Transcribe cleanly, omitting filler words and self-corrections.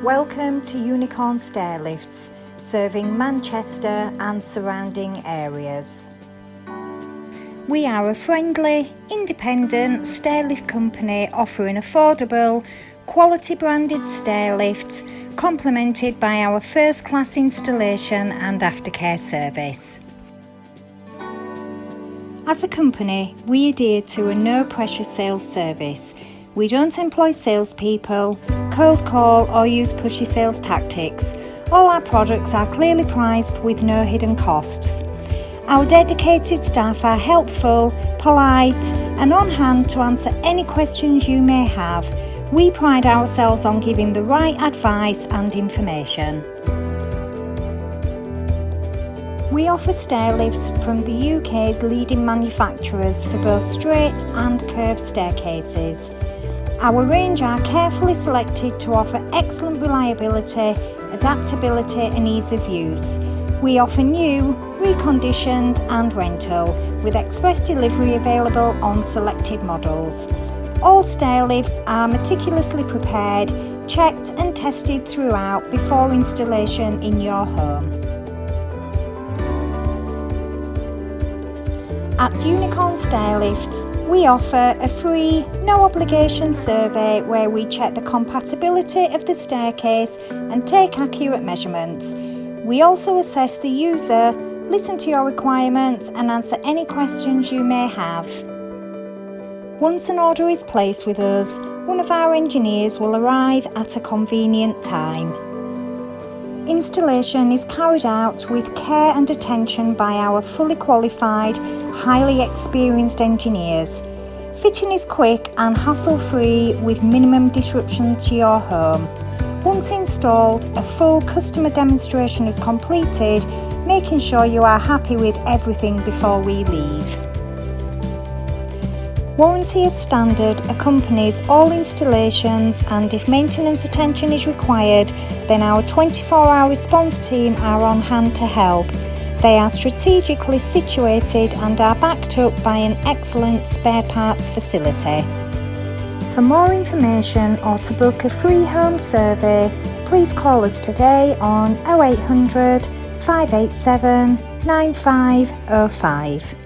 Welcome to Unicorn Stairlifts, serving Manchester and surrounding areas. We are a friendly, independent stairlift company offering affordable, quality branded stairlifts, complemented by our first-class installation and aftercare service. As a company, we adhere to a no-pressure sales service. We don't employ salespeople, cold call or use pushy sales tactics. All our products are clearly priced with no hidden costs. Our dedicated staff are helpful, polite and on hand to answer any questions you may have. We pride ourselves on giving the right advice and information. We offer stairlifts from the UK's leading manufacturers for both straight and curved staircases. Our range are carefully selected to offer excellent reliability, adaptability and ease of use. We offer new, reconditioned and rental, with express delivery available on selected models. All stairlifts are meticulously prepared, checked and tested throughout before installation in your home. At Unicorn Stairlifts, we offer a free, no obligation survey where we check the compatibility of the staircase and take accurate measurements. We also assess the user, listen to your requirements and answer any questions you may have. Once an order is placed with us, one of our engineers will arrive at a convenient time. Installation is carried out with care and attention by our fully qualified, highly experienced engineers. Fitting is quick and hassle-free with minimum disruption to your home. Once installed, a full customer demonstration is completed, making sure you are happy with everything before we leave. Warranty as standard accompanies all installations, and if maintenance attention is required, then our 24-hour response team are on hand to help. They are strategically situated and are backed up by an excellent spare parts facility. For more information or to book a free home survey, please call us today on 0800 587 9505.